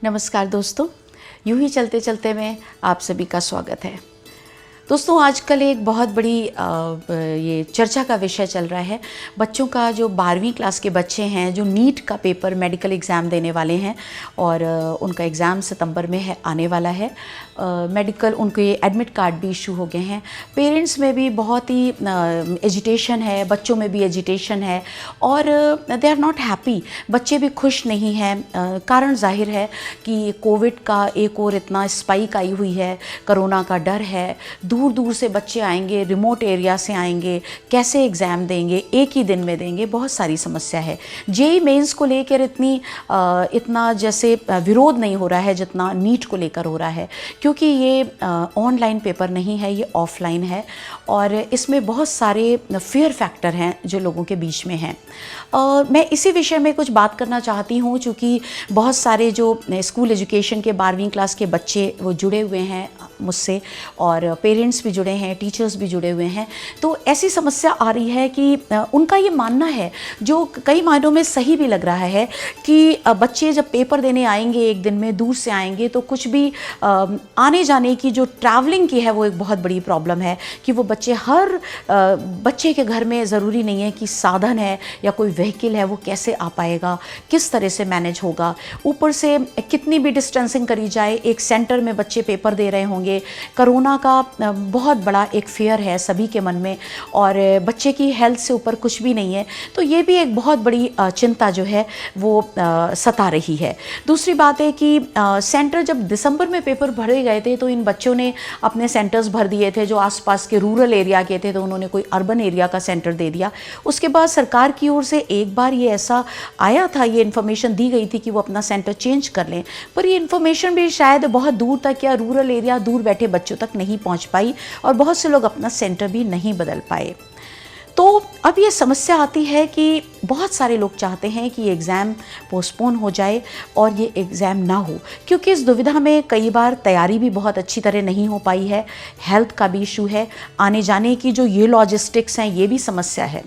नमस्कार दोस्तों, यूं ही चलते चलते में आप सभी का स्वागत है। दोस्तों, आजकल एक बहुत बड़ी ये चर्चा का विषय चल रहा है। बच्चों का जो 12वीं क्लास के बच्चे हैं जो नीट का पेपर मेडिकल एग्ज़ाम देने वाले हैं और उनका एग्ज़ाम सितंबर में है आने वाला है। मेडिकल उनके एडमिट कार्ड भी इशू हो गए हैं। पेरेंट्स में भी बहुत ही एजिटेशन है, बच्चों में भी एजिटेशन है और दे आर नॉट हैप्पी। बच्चे भी खुश नहीं हैं। कारण जाहिर है कि कोविड का एक और इतना स्पाइक आई हुई है, कोरोना का डर है। दूर दूर से बच्चे आएंगे, रिमोट एरिया से आएंगे, कैसे एग्ज़ाम देंगे, एक ही दिन में देंगे, बहुत सारी समस्या है। जेईई मेंस को लेकर इतना जैसे विरोध नहीं हो रहा है जितना नीट को लेकर हो रहा है, क्योंकि ये ऑनलाइन पेपर नहीं है, ये ऑफलाइन है और इसमें बहुत सारे फियर फैक्टर हैं जो लोगों के बीच में हैं। मैं इसी विषय में कुछ बात करना चाहती हूँ, चूँकि बहुत सारे जो स्कूल एजुकेशन के 12वीं क्लास के बच्चे वो जुड़े हुए हैं मुझसे और पेरेंट्स भी जुड़े हैं, टीचर्स भी जुड़े हुए हैं। तो ऐसी समस्या आ रही है कि उनका ये मानना है, जो कई मायनों में सही भी लग रहा है, कि बच्चे जब पेपर देने आएंगे, एक दिन में दूर से आएंगे, तो कुछ भी आने जाने की जो ट्रैवलिंग की है वो एक बहुत बड़ी प्रॉब्लम है कि वो बच्चे हर बच्चे के घर में ज़रूरी नहीं है कि साधन है या कोई व्हीकल है, वो कैसे आ पाएगा, किस तरह से मैनेज होगा। ऊपर से कितनी भी डिस्टेंसिंग करी जाए, एक सेंटर में बच्चे पेपर दे रहे होंगे। कोरोना का बहुत बड़ा एक फियर है सभी के मन में और बच्चे की हेल्थ से ऊपर कुछ भी नहीं है, तो ये भी एक बहुत बड़ी चिंता जो है वो सता रही है। दूसरी बात है कि सेंटर जब दिसंबर में पेपर भरे गए थे तो इन बच्चों ने अपने सेंटर्स भर दिए थे। जो आसपास के रूरल एरिया के थे तो उन्होंने कोई अर्बन एरिया का सेंटर दे दिया। उसके बाद सरकार की ओर से एक बार ये ऐसा आया था, ये इन्फॉर्मेशन दी गई थी कि वो अपना सेंटर चेंज कर लें, पर ये इन्फॉर्मेशन भी शायद बहुत दूर तक या रूरल एरिया दूर बैठे बच्चों तक नहीं पहुंच पाई और बहुत से लोग अपना सेंटर भी नहीं बदल पाए। तो अब ये समस्या आती है कि बहुत सारे लोग चाहते हैं कि ये एग्ज़ाम पोस्टपोन हो जाए और ये एग्ज़ाम ना हो, क्योंकि इस दुविधा में कई बार तैयारी भी बहुत अच्छी तरह नहीं हो पाई है, हेल्थ का भी इशू है, आने जाने की जो ये लॉजिस्टिक्स हैं ये भी समस्या है।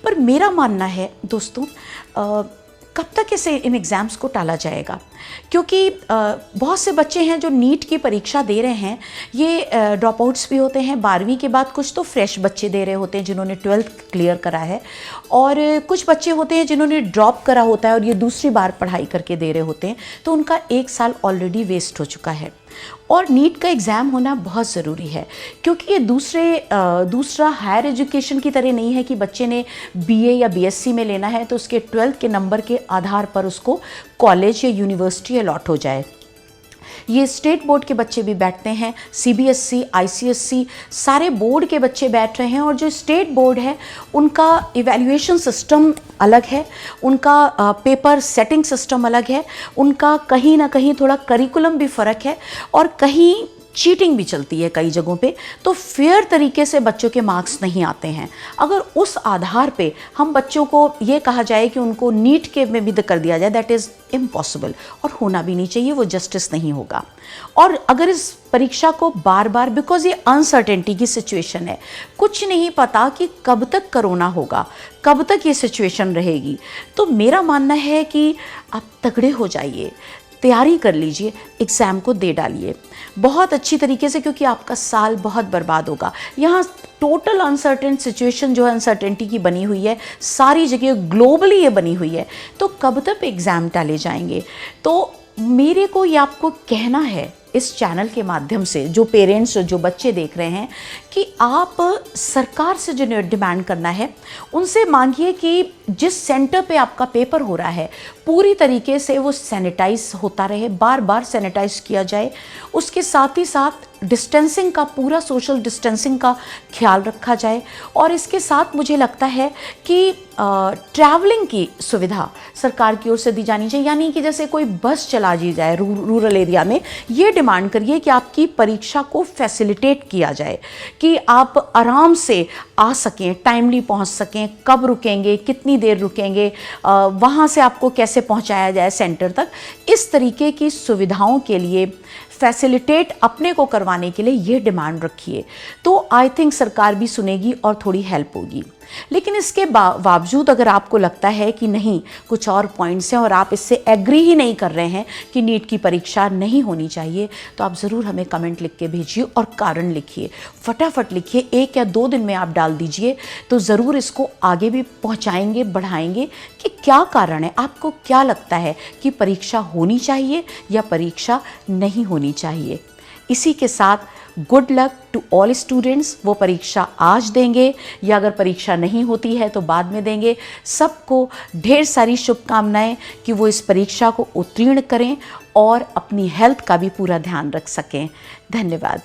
पर मेरा मानना है दोस्तों, कब तक इन एग्ज़ाम्स को टाला जाएगा, क्योंकि बहुत से बच्चे हैं जो नीट की परीक्षा दे रहे हैं, ये ड्रॉप आउट्स भी होते हैं 12वीं के बाद। कुछ तो फ्रेश बच्चे दे रहे होते हैं जिन्होंने 12th क्लियर करा है और कुछ बच्चे होते हैं जिन्होंने ड्रॉप करा होता है और ये दूसरी बार पढ़ाई करके दे रहे होते हैं, तो उनका एक साल ऑलरेडी वेस्ट हो चुका है। और नीट का एग्ज़ाम होना बहुत ज़रूरी है, क्योंकि ये दूसरा हायर एजुकेशन की तरह नहीं है कि बच्चे ने बीए या बीएससी में लेना है तो उसके 12th के नंबर के आधार पर उसको कॉलेज या यूनिवर्सिटी अलॉट हो जाए। ये स्टेट बोर्ड के बच्चे भी बैठते हैं, सीबीएसई, आईसीएसई, सारे बोर्ड के बच्चे बैठ रहे हैं और जो स्टेट बोर्ड है उनका इवैल्यूएशन सिस्टम अलग है, उनका पेपर सेटिंग सिस्टम अलग है, उनका कहीं ना कहीं थोड़ा करिकुलम भी फ़र्क है और कहीं चीटिंग भी चलती है कई जगहों पे, तो फेयर तरीके से बच्चों के मार्क्स नहीं आते हैं। अगर उस आधार पे हम बच्चों को ये कहा जाए कि उनको नीट के में भी कर दिया जाए, दैट इज़ इम्पॉसिबल और होना भी नहीं चाहिए, वो जस्टिस नहीं होगा। और अगर इस परीक्षा को बार बार, बिकॉज ये अनसर्टेनिटी की सिचुएशन है, कुछ नहीं पता कि कब तक कोरोना होगा, कब तक ये सिचुएशन रहेगी, तो मेरा मानना है कि आप तगड़े हो जाइए, तैयारी कर लीजिए, एग्ज़ाम को दे डालिए बहुत अच्छी तरीके से, क्योंकि आपका साल बहुत बर्बाद होगा। यहाँ टोटल अनसर्टेन सिचुएशन जो है, अनसर्टेनिटी की बनी हुई है, सारी जगह ग्लोबली ये बनी हुई है, तो कब तक एग्ज़ाम टाले जाएंगे। तो मेरे को ये आपको कहना है इस चैनल के माध्यम से, जो पेरेंट्स जो बच्चे देख रहे हैं, कि आप सरकार से जो डिमांड करना है उनसे मांगिए कि जिस सेंटर पे आपका पेपर हो रहा है पूरी तरीके से वो सैनिटाइज होता रहे, बार बार सैनिटाइज किया जाए। उसके साथ ही साथ डिस्टेंसिंग का, पूरा सोशल डिस्टेंसिंग का ख्याल रखा जाए। और इसके साथ मुझे लगता है कि ट्रैवलिंग की सुविधा सरकार की ओर से दी जानी चाहिए, यानी कि जैसे कोई बस चला दी जाए रूरल एरिया में, ये डिमांड करिए कि आपकी परीक्षा को फैसिलिटेट किया जाए, कि आप आराम से आ सकें, टाइमली पहुंच सकें, कब रुकेंगे, कितनी देर रुकेंगे, वहाँ से आपको कैसे पहुँचाया जाए सेंटर तक, इस तरीके की सुविधाओं के लिए फैसिलिटेट अपने को करवाने के लिए ये डिमांड रखिए, तो आई थिंक सरकार भी सुनेगी और थोड़ी हेल्प होगी। लेकिन इसके बावजूद अगर आपको लगता है कि नहीं, कुछ और पॉइंट्स हैं और आप इससे एग्री ही नहीं कर रहे हैं कि नीट की परीक्षा नहीं होनी चाहिए, तो आप ज़रूर हमें कमेंट लिख के भेजिए और कारण लिखिए, फटाफट लिखिए, 1 या 2 दिन में आप डाल दीजिए, तो ज़रूर इसको आगे भी पहुंचाएंगे, बढ़ाएंगे कि क्या कारण है, आपको क्या लगता है कि परीक्षा होनी चाहिए या परीक्षा नहीं होनी चाहिए। इसी के साथ good luck to all students. वो परीक्षा आज देंगे या अगर परीक्षा नहीं होती है तो बाद में देंगे, सबको ढेर सारी शुभकामनाएं कि वो इस परीक्षा को उत्तीर्ण करें और अपनी हेल्थ का भी पूरा ध्यान रख सकें। धन्यवाद।